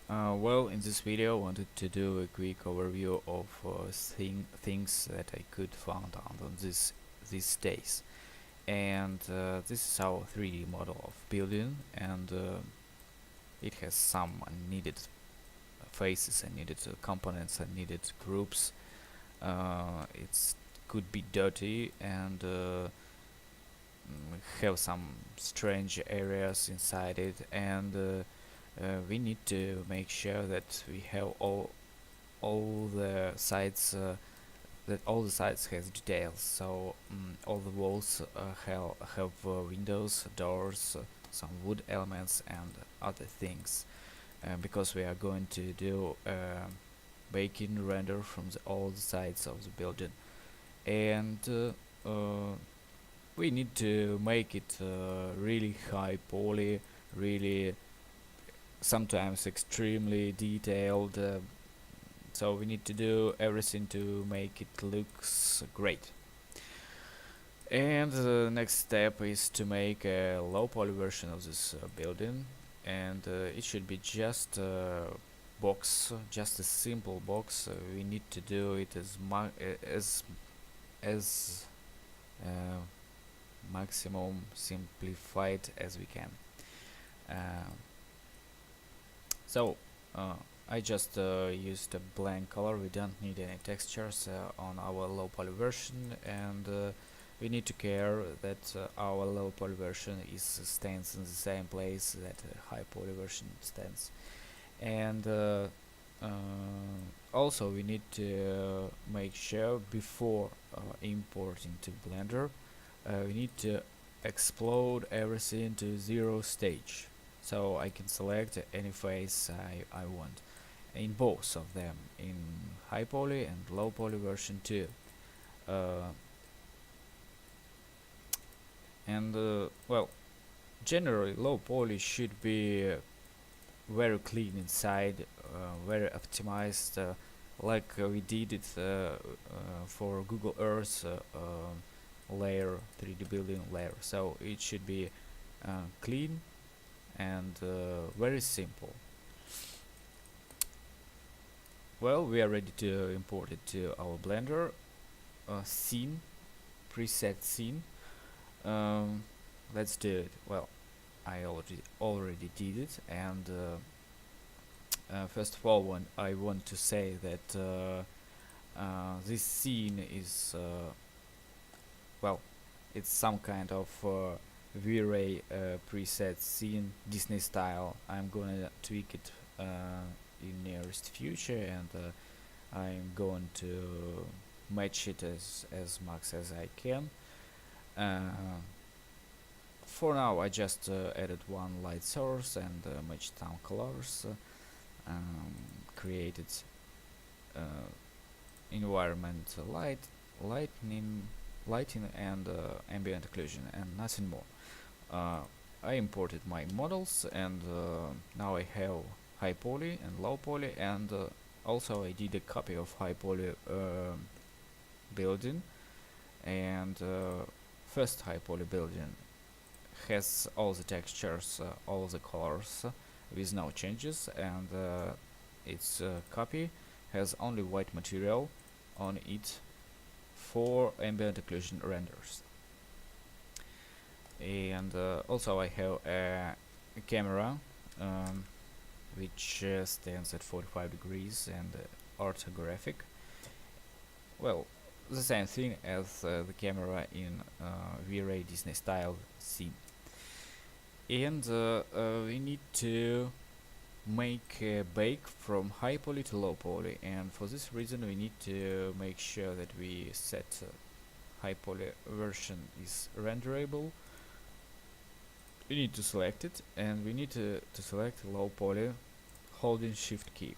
Well, in this video, I wanted to do a quick overview of things that I could find on these days. And this is our 3D model of building, and it has some unneeded faces, unneeded components, unneeded groups. It could be dirty and have some strange areas inside it, and we need to make sure that we have all the sides that all the sides has details. So all the walls have windows, doors, some wood elements, and other things. Because we are going to do baking render from all the sides of the building, and we need to make it really high poly, really sometimes extremely detailed. So we need to do everything to make it looks great. And the next step is to make a low poly version of this building, and it should be just a box, just a simple box. We need to do it as uh, maximum simplified as we can. Uh, so I just used a blank color. We don't need any textures on our low poly version, and we need to care that our low poly version stands in the same place that high poly version stands. And also we need to make sure before importing to Blender, we need to explode everything to 0 stage, so I can select any face I want in both of them, in high poly and low poly version too. Well, generally low poly should be very clean inside, very optimized, like we did it for Google Earth layer, 3D building layer. So it should be clean and very simple. Well, we are ready to import it to our Blender scene, preset scene. Let's do it. Well, I already did it, and first of all, I want to say that this scene is well, it's some kind of V-Ray preset scene, Disney style. I'm gonna tweak it in nearest future, and I'm going to match it as much as I can. For now, I just added one light source and matched some colors, created environment lighting and ambient occlusion, and nothing more. I imported my models, and now I have high poly and low poly, and also I did a copy of high poly building, and first high poly building has all the textures, all the colors with no changes, and its copy has only white material on it for ambient occlusion renders. And also I have a camera which stands at 45 degrees and orthographic. Well, the same thing as the camera in V-Ray Disney style scene. And we need to make a bake from high poly to low poly, and for this reason we need to make sure that we set high poly version is renderable. We need to select it, and we need to select low poly holding shift key.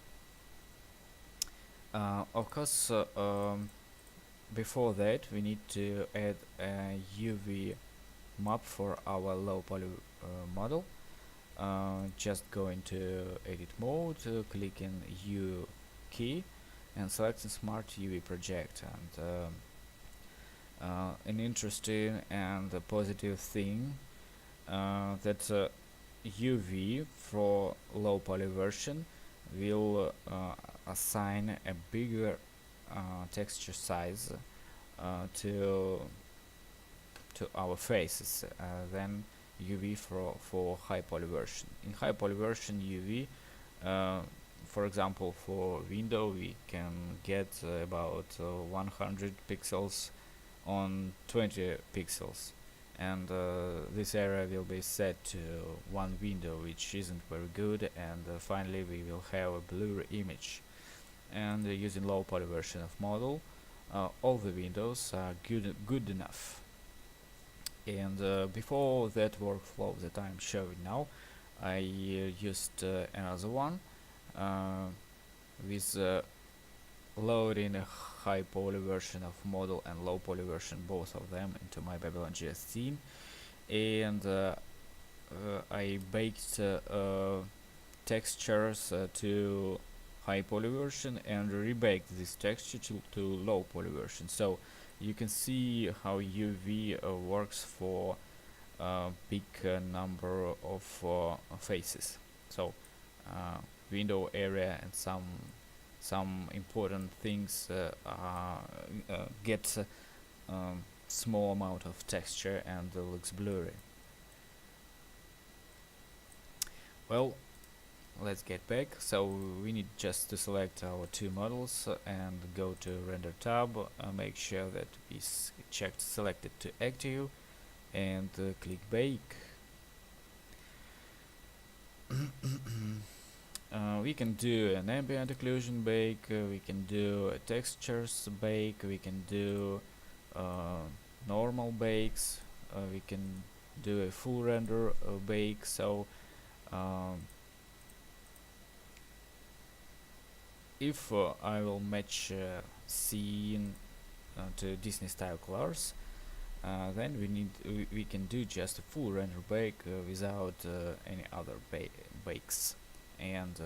Of course, before that we need to add a UV map for our low poly model. Just going to edit mode, clicking U key and selecting Smart UV project. And an interesting and positive thing that UV for low poly version will assign a bigger texture size to our faces than UV for high poly version. In high poly version UV, for example, for window we can get about 100 pixels on 20 pixels, and this area will be set to one window, which isn't very good, and finally we will have a blurry image. And using low poly version of model, all the windows are good enough. And before that workflow that I'm showing now, I used another one with loading a high poly version of model and low poly version, both of them, into my Babylon GS theme, and I baked textures to high poly version and rebaked this texture to low poly version. So you can see how UV works for big number of faces. So window area and some important things get small amount of texture and looks blurry. Well, let's get back. So we need just to select our two models and go to render tab, make sure that we checked selected to active, and click bake. We can do an ambient occlusion bake, we can do a textures bake, we can do normal bakes, we can do a full render bake. So if I will match scene to Disney style colors, then we can do just a full render bake without any other bakes, and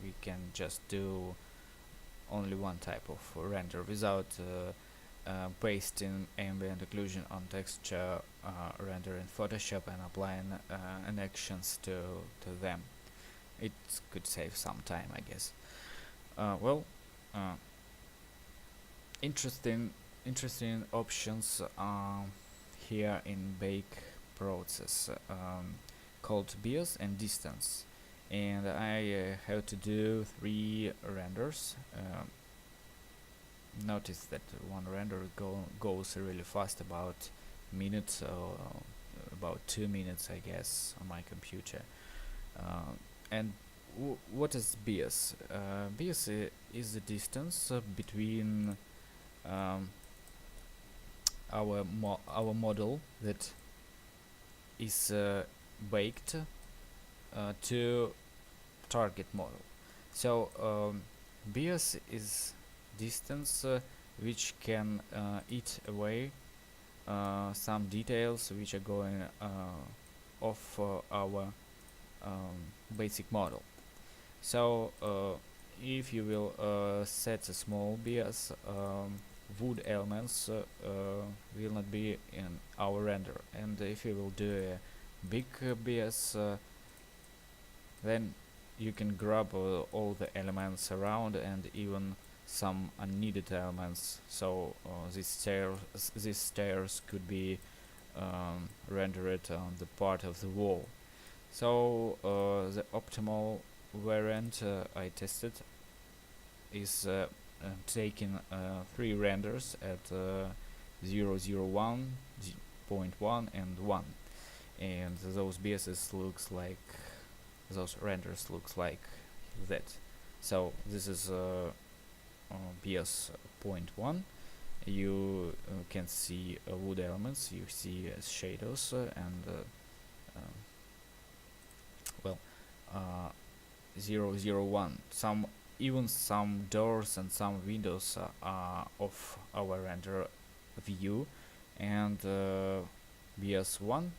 we can just do only one type of render without pasting ambient occlusion on texture render in Photoshop and applying actions to them. It could save some time, I guess. Well, interesting options here in bake process, called bias and distance, and I have to do 3 renders. Notice that one render goes really fast, about minutes, about 2 minutes I guess on my computer. And what is bias? Bias is the distance between our model that is baked to target model. So bias is distance which can eat away some details which are going off our basic model. So if you will set a small bias, wood elements will not be in our render, and if you will do a big bias, then you can grab all the elements around and even some unneeded elements. So these stairs could be rendered on the part of the wall. So the optimal variant I tested is taking 3 renders at 0, 0, 1, 0.1 and 1, and those biases looks like, those renders looks like that. So this is bias 0.1. You can see wood elements, you see shadows, and well, 0, 0, 1. Even some doors and some windows are of our render view, and BS1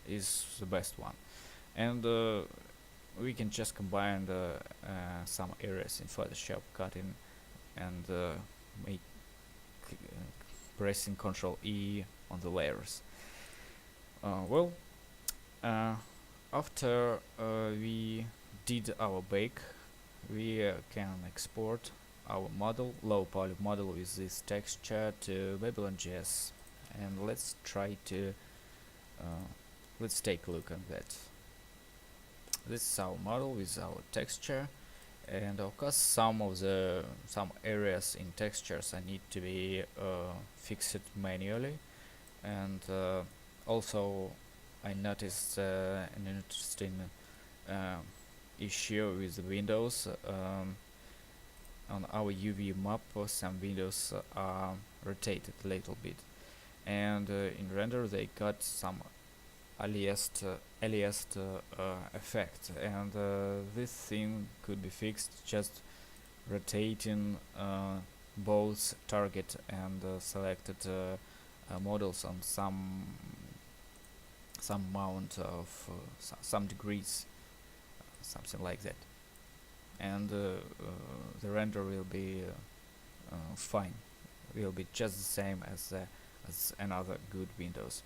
is the best one. And we can just combine some areas in Photoshop, cutting and make pressing Ctrl E on the layers. Well, after we did our bake, we can export our model, low poly model with this texture to Babylon.js, and let's try to let's take a look at that. This is our model with our texture, and of course some areas in textures I need to be fixed manually, and also I noticed an interesting issue with the windows. On our UV map, some windows are rotated a little bit, and in render they got some aliased effect, and this thing could be fixed just rotating both target and selected models on some amount of some degrees, something like that, and the render will be fine, will be just the same as another good Windows.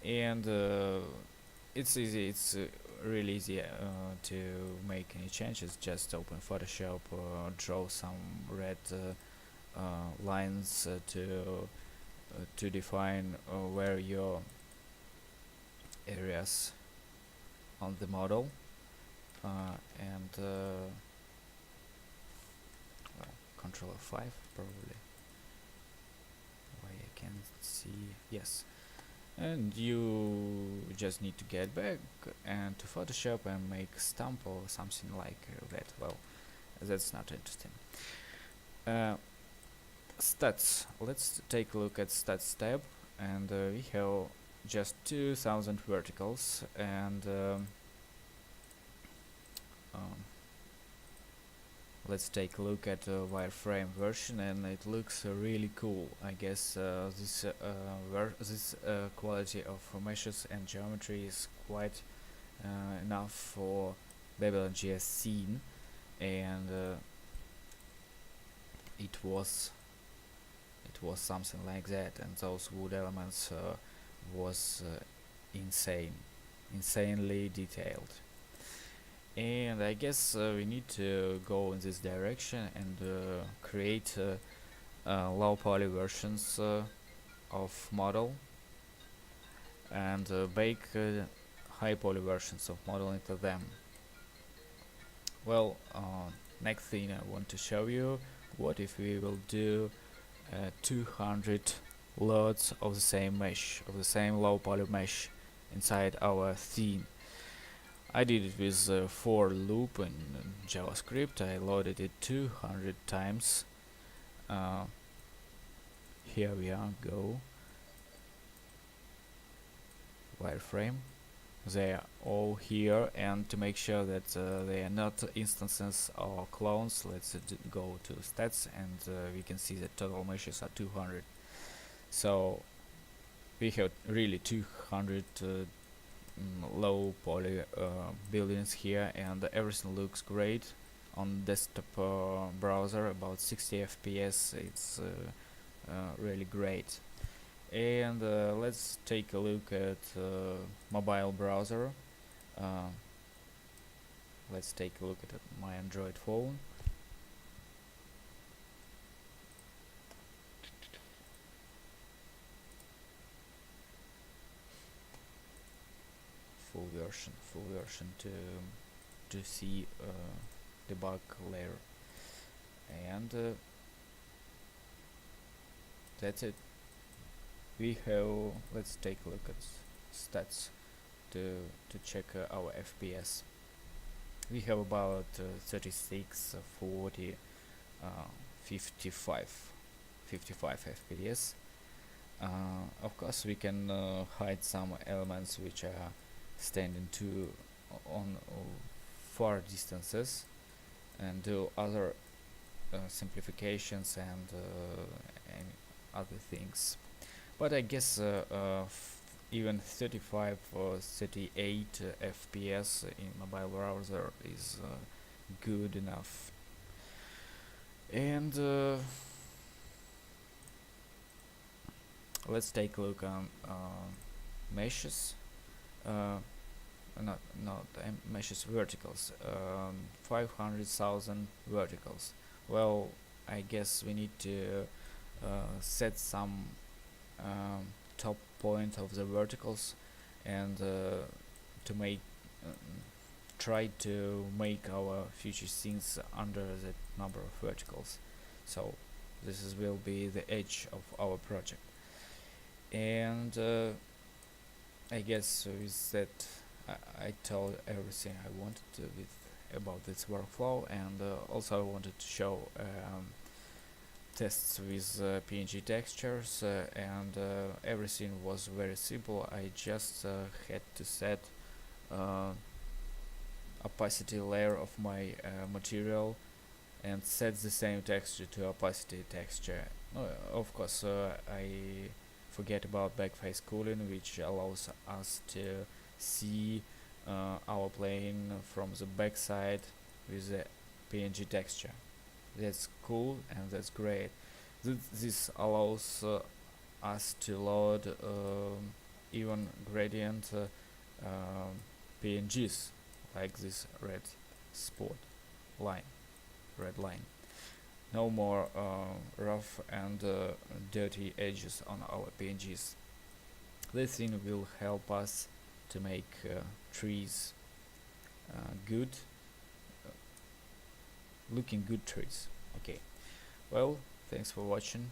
And it's easy, it's really easy to make any changes. Just open Photoshop, draw some red lines to define where your areas on the model, and well, Control F5 probably. Why I can't see? Yes. And you just need to get back and to Photoshop and make stamp or something like that. Well, that's not interesting. Stats. Let's take a look at stats tab, and we have just 2000 verticals, and let's take a look at the wireframe version, and it looks really cool. I guess this quality of meshes and geometry is quite enough for Babylon.js scene, and it was something like that, and those wood elements was insanely detailed. And I guess we need to go in this direction and create low poly versions of model, and bake high poly versions of model into them. Well, next thing I want to show you, what if we will do 200 loads of the same mesh, of the same low poly mesh inside our scene. I did it with for loop in JavaScript. I loaded it 200 times. Here we are, go. Wireframe. They are all here, and to make sure that they are not instances or clones, let's go to stats, and we can see that total meshes are 200. So we have really 200 low poly buildings here, and everything looks great on desktop browser, about 60 FPS. It's really great. And let's take a look at mobile browser. Let's take a look at my Android phone. Full version to see debug layer, and that's it. We have, let's take a look at stats to check our FPS. We have about 36, 40, 55 FPS. Of course we can hide some elements which are standing on far distances, and do other simplifications and other things. But I guess even 35 or 38 FPS in mobile browser is good enough. And let's take a look on meshes. not meshes verticals, 500,000 verticals. Well, I guess we need to set some top point of the verticals and to make um, try to make our future scenes under that number of verticals. So will be the edge of our project. And I guess with that I told everything I wanted to with about this workflow, and also I wanted to show tests with PNG textures, and everything was very simple. I just had to set opacity layer of my material and set the same texture to opacity texture. Of course, I forget about backface cooling, which allows us to see our plane from the backside with the PNG texture. That's cool and that's great. This allows us to load even gradient PNGs like this spot line, red line. No more rough and dirty edges on our PNGs. This thing will help us to make trees good, looking good trees. Okay, well, thanks for watching.